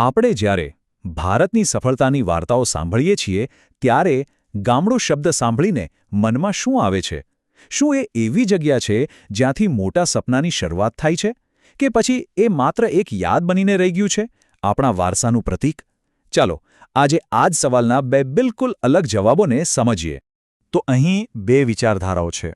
આપણે જ્યારે ભારતની સફળતાની વાર્તાઓ સાંભળીએ છીએ ત્યારે ગામડું શબ્દ સાંભળીને મનમાં શું આવે છે? શું એ એવી જગ્યા છે જ્યાંથી મોટા સપનાની શરૂઆત થાય છે? કે પછી એ માત્ર એક યાદ બનીને રહી ગયું છે, આપણા વારસાનું પ્રતીક? ચાલો આજે આ જ સવાલના બે બિલકુલ અલગ જવાબોને સમજીએ. તો અહીં બે વિચારધારાઓ છે.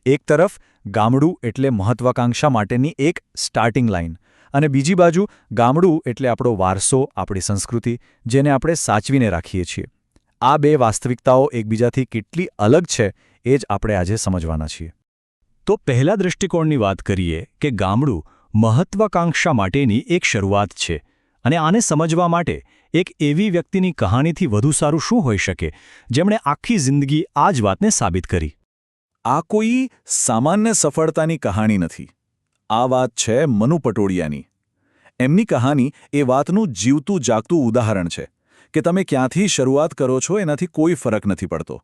એક તરફ ગામડું એટલે મહત્વાકાંક્ષા માટેની એક સ્ટાર્ટિંગ લાઇન, અને બીજી બાજુ ગામડું એટલે આપણો વારસો, આપણી સંસ્કૃતિ, જેને આપણે સાચવીને રાખીએ છીએ. આ બે વાસ્તવિકતાઓ એકબીજાથી કેટલી અલગ છે એ જ આપણે આજે સમજવાના છીએ. તો પહેલા દૃષ્ટિકોણની વાત કરીએ કે ગામડું મહત્વાકાંક્ષા માટેની એક શરૂઆત છે, અને આને સમજવા માટે એક એવી વ્યક્તિની કહાનીથી વધુ સારું શું હોઈ શકે જેમણે આખી જિંદગી આ જ વાતને સાબિત કરી. આ કોઈ સામાન્ય સફળતાની કહાણી નથી. આ વાત છે મનુ પટોડિયાની. એમની કહાની એ વાતનું જીવતું જાગતું ઉદાહરણ છે કે તમે ક્યાંથી શરૂઆત કરો છો એનાથી કોઈ ફરક નથી પડતો,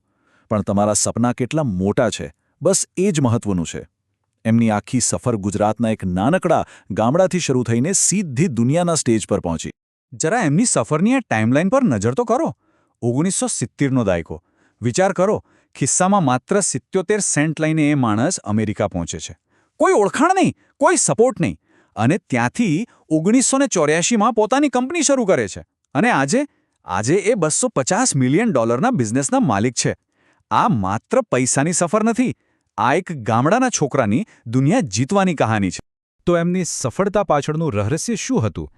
પણ તમારા સપના કેટલા મોટા છે બસ એ જ મહત્વનું છે. એમની આખી સફર ગુજરાતના એક નાનકડા ગામડાથી શરૂ થઈને સીધી દુનિયાના સ્ટેજ પર પહોંચી. જરા એમની સફરની આ ટાઈમલાઈન પર નજર તો કરો. 1970નો દાયકો. વિચાર કરો, ખિસ્સામાં માત્ર 77 સેન્ટ લઈને એ માણસ અમેરિકા પહોંચે છે. કોઈ ઓળખાણ નહીં, કોઈ સપોર્ટ નહીં, અને ત્યાંથી 1984માં પોતાની કંપની શરૂ કરે છે. અને આજે એ $250 મિલિયન બિઝનેસના માલિક છે. આ માત્ર પૈસાની સફર નથી, આ એક ગામડાના છોકરાની દુનિયા જીતવાની કહાની છે. તો એમની સફળતા પાછળનું રહસ્ય શું હતું?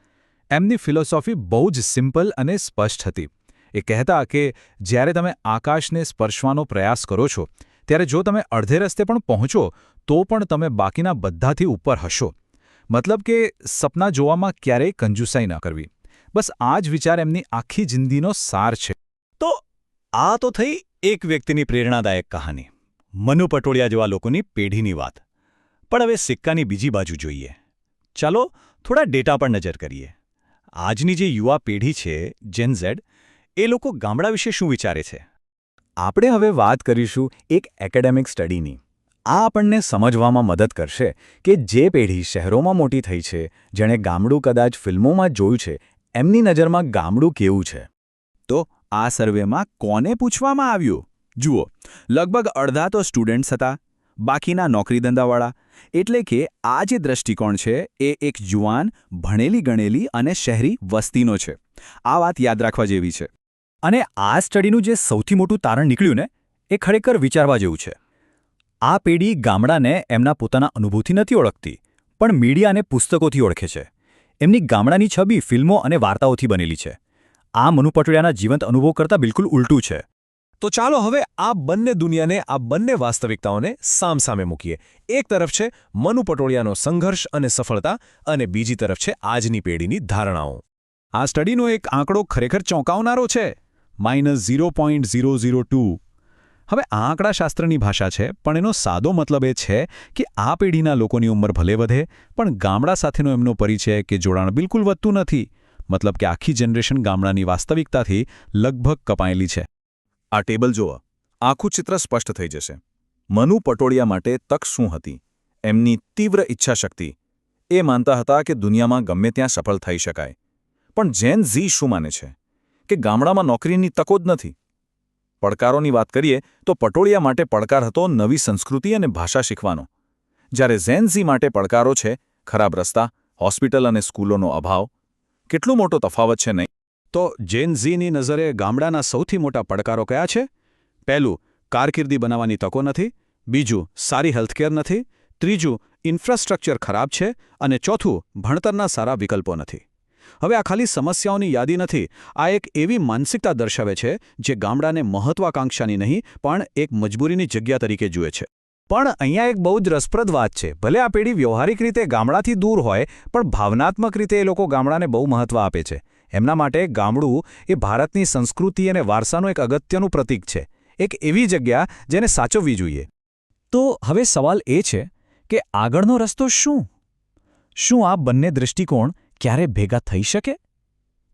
એમની ફિલોસોફી બહુ જ સિમ્પલ અને સ્પષ્ટ હતી. એ કહેતા કે જ્યારે તમે આકાશને સ્પર્શવાનો પ્રયાસ કરો છો ત્યારે જો તમે અડધે રસ્તે પણ પહોંચો તો પણ તમે બાકીના બધાથી ઉપર હશો. મતલબ કે સપના જોવામાં ક્યારેય કંજૂસાઈ ન કરવી. બસ આ જ વિચાર એમની આખી જિંદગીનો સાર છે. તો આ તો થઈ એક વ્યક્તિની પ્રેરણાદાયક કહાની, મનુ પટોડિયા જેવા લોકોની પેઢીની વાત. પણ હવે સિક્કાની બીજી બાજુ જોઈએ. ચાલો થોડા ડેટા પર નજર કરીએ. આજની જે યુવા પેઢી છે, જેન ઝેડ, એ લોકો ગામડા વિશે શું વિચારે છે? આપણે હવે વાત કરીશું એક એકેડેમિક સ્ટડીની. આ આપણને સમજવામાં મદદ કરશે કે જે પેઢી શહેરોમાં મોટી થઈ છે, જેણે ગામડું કદાચ ફિલ્મોમાં જોયું છે, એમની નજરમાં ગામડું કેવું છે. તો આ સર્વેમાં કોને પૂછવામાં આવ્યું? જુઓ, લગભગ અડધા તો સ્ટુડન્ટ્સ હતા, બાકીના નોકરી-ધંધાવાળા. એટલે કે આ જે દ્રષ્ટિકોણ છે એ એક જુવાન, ભણેલી ગણેલી અને શહેરી વસ્તીનો છે. આ વાત યાદ રાખવા જેવી છે. અને આ સ્ટડીનું જે સૌથી મોટું તારણ નીકળ્યું ને, એ ખરેખર વિચારવા જેવું છે. આ પેઢી ગામડાને એમના પોતાના અનુભવથી નથી ઓળખતી, પણ મીડિયા અને પુસ્તકોથી ઓળખે છે. એમની ગામડાની છબી ફિલ્મો અને વાર્તાઓથી બનેલી છે. આ મનુ પટોડિયાના જીવંત અનુભવ કરતાં બિલકુલ ઉલટું છે. તો ચાલો હવે આ બંને દુનિયાને, આ બંને વાસ્તવિકતાઓને સામસામે મૂકીએ. એક તરફ છે મનુ પટોડિયાનો સંઘર્ષ અને સફળતા, અને બીજી તરફ છે આજની પેઢીની ધારણાઓ. આ સ્ટડીનો એક આંકડો ખરેખર ચોંકાવનારો છે, -0.002. હવે આ આંકડાશાસ્ત્રની ભાષા છે, પણ એનો સાદો મતલબ એ છે કે આ પેઢીના લોકોની ઉંમર ભલે વધે, પણ ગામડા સાથેનો એમનો પરિચય કે જોડાણ બિલકુલ વધતું નથી. મતલબ કે આખી જનરેશન ગામડાની વાસ્તવિકતાથી લગભગ કપાયેલી છે. આ ટેબલ જુઓ, આખું ચિત્ર સ્પષ્ટ થઈ જશે. મનુ પટોડિયા માટે તક શું હતી? એમની તીવ્ર ઈચ્છાશક્તિ. એ માનતા હતા કે દુનિયામાં ગમે ત્યાં સફળ થઈ શકાય. પણ જેન ઝી શું માને છે? કે ગામડામાં નોકરીની તકો જ નથી. પડકારોની વાત કરીએ તો પટોડિયા માટે પડકાર હતો નવી સંસ્કૃતિ અને ભાષા શીખવાનો. જ્યારે ઝેન ઝી માટે પડકારો છે ખરાબ રસ્તા, હોસ્પિટલ અને સ્કૂલોનો અભાવ. કેટલો મોટો તફાવત છે નહીં? તો જેન ઝીની નજરે ગામડાના સૌથી મોટા પડકારો કયા છે? પહેલું, કારકિર્દી બનાવવાની તકો નથી. બીજું, સારી હેલ્થકેર નથી. ત્રીજું, ઇન્ફ્રાસ્ટ્રક્ચર ખરાબ છે. અને ચોથું, ભણતરના સારા વિકલ્પો નથી. હવે આ ખાલી સમસ્યાઓની યાદી નથી, આ એક એવી માનસિકતા દર્શાવે છે જે ગામડાને મહત્વાકાંક્ષાની નહીં પણ એક મજબૂરીની જગ્યા તરીકે જુએ છે. પણ અહીંયા એક બહુ જ રસપ્રદ વાત છે. ભલે આ પેઢી વ્યવહારિક રીતે ગામડાથી દૂર હોય, પણ ભાવનાત્મક રીતે એ લોકો ગામડાને બહુ મહત્વ આપે છે. એમના માટે ગામડું એ ભારતની સંસ્કૃતિ અને વારસાનું એક અગત્યનું પ્રતીક છે, એક એવી જગ્યા જેને સાચવવી જોઈએ. તો હવે સવાલ એ છે કે આગળનો રસ્તો શું? શું આ બંને દૃષ્ટિકોણ ક્યારે ભેગા થઈ શકે?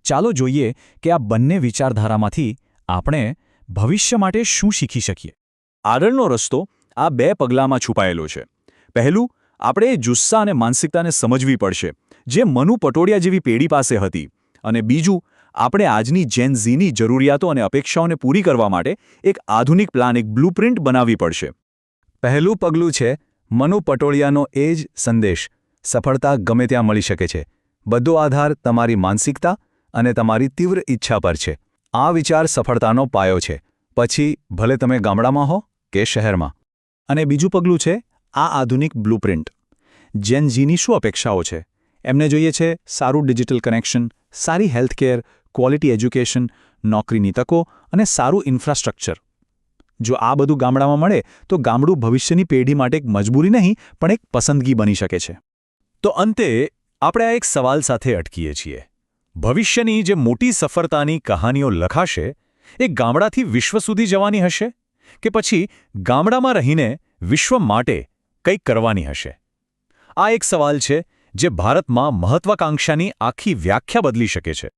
ચાલો જોઈએ કે આ બંને વિચારધારામાંથી આપણે ભવિષ્ય માટે શું શીખી શકીએ. આગળનો રસ્તો આ બે પગલાંમાં છુપાયેલો છે. પહેલું, આપણે એ જુસ્સા અને માનસિકતાને સમજવી પડશે જે મનુ પટોડિયા જેવી પેઢી પાસે હતી, અને બીજું, આપણે આજની જેન ઝીની જરૂરિયાતો અને અપેક્ષાઓને પૂરી કરવા માટે એક આધુનિક પ્લાન, એક બ્લુપ્રિન્ટ બનાવવી પડશે. પહેલું પગલું છે મનુ પટોળિયાનો એ જ સંદેશ: સફળતા ગમે ત્યાં મળી શકે છે. બધો આધાર તમારી માનસિકતા અને તમારી તીવ્ર ઈચ્છા પર છે. આ વિચાર સફળતાનો પાયો છે, પછી ભલે તમે ગામડામાં હો કે શહેરમાં. અને બીજું પગલું છે આ આધુનિક બ્લુપ્રિન્ટ. જેન ઝીની શું અપેક્ષાઓ છે? એમને જોઈએ છે સારું ડિજિટલ કનેક્શન, સારી હેલ્થકેર, ક્વોલિટી એજ્યુકેશન, નોકરીની તકો અને સારું ઇન્ફ્રાસ્ટ્રક્ચર. જો આ બધું ગામડામાં મળે તો ગામડું ભવિષ્યની પેઢી માટે એક મજબૂરી નહીં પણ એક પસંદગી બની શકે છે. તો અંતે આપણે આ એક સવાલ સાથે અટકીએ છીએ. ભવિષ્યની જે મોટી સફળતાની કહાનીઓ લખાશે એ ગામડાથી વિશ્વ સુધી જવાની હશે કે પછી ગામડામાં રહીને વિશ્વ માટે કંઈક કરવાની હશે? આ એક સવાલ છે જે ભારતમાં મહત્વાકાંક્ષાની આખી વ્યાખ્યા બદલી શકે છે.